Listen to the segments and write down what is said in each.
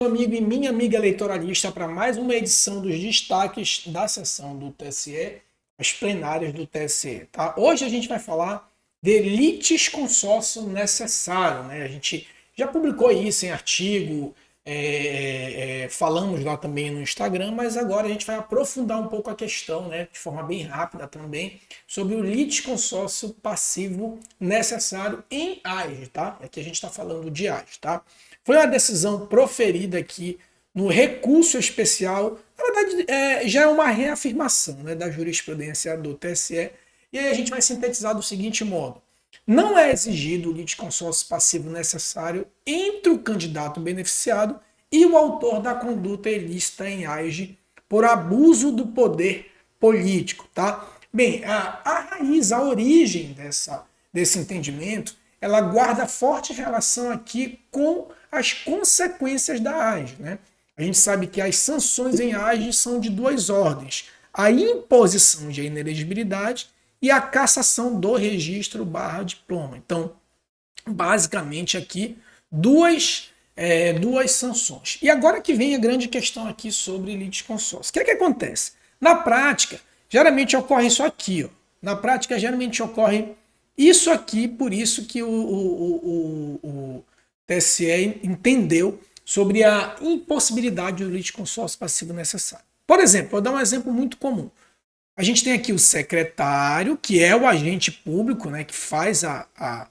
Amigo e minha amiga eleitoralista para mais uma edição dos destaques da sessão do TSE, as plenárias do TSE. Tá? Hoje a gente vai falar de litisconsórcio necessário. Né? A gente já publicou isso em artigo, falamos lá também no Instagram, mas agora a gente vai aprofundar um pouco a questão, né, de forma bem rápida também, sobre o litisconsórcio passivo necessário em AGE. Tá? Aqui a gente está falando de AGE. Tá? Foi uma decisão proferida aqui no recurso especial. Na verdade, já é uma reafirmação, né, da jurisprudência do TSE. E aí a gente vai sintetizar do seguinte modo. Não é exigido o litisconsórcio passivo necessário entre o candidato beneficiado e o autor da conduta ilícita em AGE por abuso do poder político. Tá? Bem, a raiz, a origem desse entendimento, ela guarda forte relação aqui com as consequências da AGE. Né? A gente sabe que as sanções em AGE são de duas ordens: a imposição de inelegibilidade e a cassação do registro / diploma. Então, basicamente aqui, duas sanções. E agora que vem a grande questão aqui sobre litisconsórcio. O que é que acontece? Na prática, geralmente ocorre isso aqui. Ó. Na prática, geralmente ocorre isso aqui, por isso que o TSE entendeu sobre a impossibilidade do litisconsórcio passivo necessário. Por exemplo, vou dar um exemplo muito comum. A gente tem aqui o secretário, que é o agente público, né, que faz a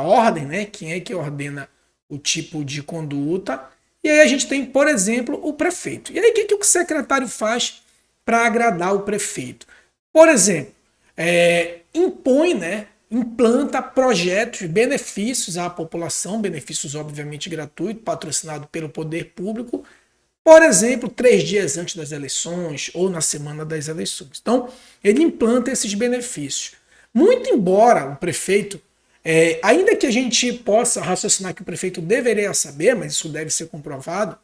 ordem, né, quem é que ordena o tipo de conduta. E aí a gente tem, por exemplo, o prefeito. E aí o que o secretário faz para agradar o prefeito? Por exemplo, impõe, né, implanta projetos, benefícios à população, benefícios obviamente gratuitos, patrocinados pelo poder público, por exemplo, 3 dias antes das eleições ou na semana das eleições. Então, ele implanta esses benefícios. Muito embora o prefeito, ainda que a gente possa raciocinar que o prefeito deveria saber, mas isso deve ser comprovado,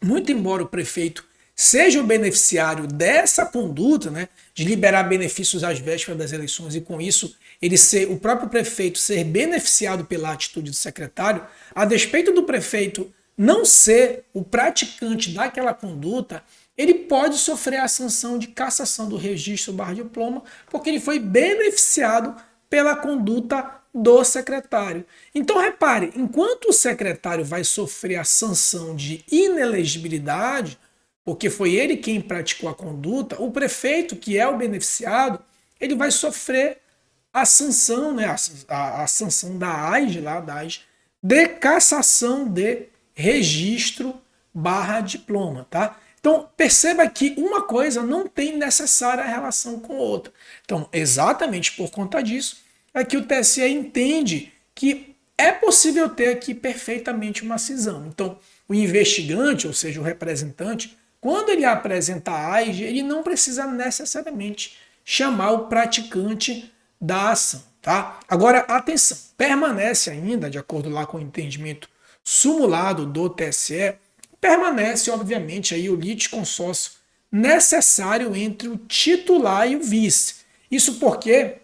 muito embora o prefeito seja o beneficiário dessa conduta, né, de liberar benefícios às vésperas das eleições e com isso o próprio prefeito ser beneficiado pela atitude do secretário, a despeito do prefeito não ser o praticante daquela conduta, ele pode sofrer a sanção de cassação do registro / diploma, porque ele foi beneficiado pela conduta do secretário. Então repare, enquanto o secretário vai sofrer a sanção de inelegibilidade, porque foi ele quem praticou a conduta, o prefeito, que é o beneficiado, ele vai sofrer a sanção, né, a sanção da AGE, de cassação de registro / diploma, tá? Então, perceba que uma coisa não tem necessária relação com outra. Então, exatamente por conta disso, é que o TSE entende que é possível ter aqui perfeitamente uma cisão. Então, o investigante, ou seja, o representante, quando ele apresenta a AGE, ele não precisa necessariamente chamar o praticante da ação, tá? Agora, atenção, permanece ainda, de acordo lá com o entendimento sumulado do TSE, permanece, obviamente, aí o litisconsórcio necessário entre o titular e o vice. Isso porque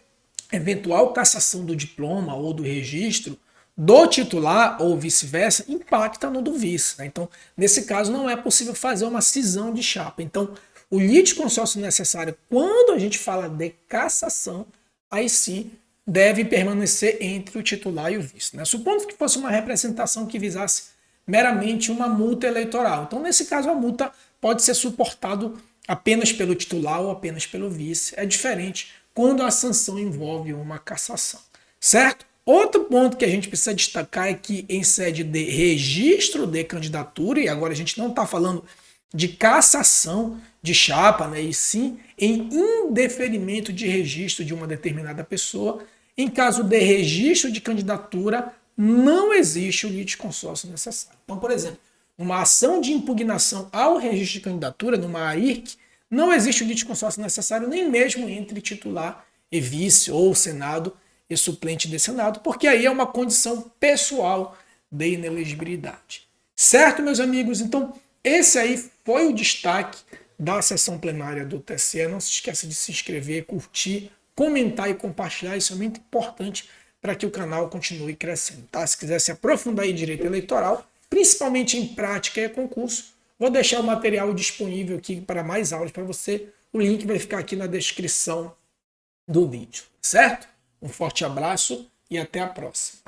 eventual cassação do diploma ou do registro do titular ou vice-versa impacta no do vice. Né? Então, nesse caso, não é possível fazer uma cisão de chapa. Então, o litisconsórcio necessário, quando a gente fala de cassação, aí sim deve permanecer entre o titular e o vice. Né? Supondo que fosse uma representação que visasse meramente uma multa eleitoral. Então, nesse caso, a multa pode ser suportada apenas pelo titular ou apenas pelo vice. É diferente quando a sanção envolve uma cassação. Certo? Outro ponto que a gente precisa destacar é que em sede de registro de candidatura, e agora a gente não está falando de cassação de chapa, né, e sim em indeferimento de registro de uma determinada pessoa, em caso de registro de candidatura, não existe o litisconsórcio necessário. Então, por exemplo, uma ação de impugnação ao registro de candidatura, numa AIRC, não existe o litisconsórcio necessário nem mesmo entre titular e vice, ou Senado e suplente de Senado, porque aí é uma condição pessoal de inelegibilidade. Certo, meus amigos? Então, esse aí foi o destaque da sessão plenária do TSE. Não se esqueça de se inscrever, curtir, comentar e compartilhar. Isso é muito importante para que o canal continue crescendo. Tá? Se quiser se aprofundar em direito eleitoral, principalmente em prática e concurso. Vou deixar o material disponível aqui para mais aulas para você. O link vai ficar aqui na descrição do vídeo, certo? Um forte abraço e até a próxima.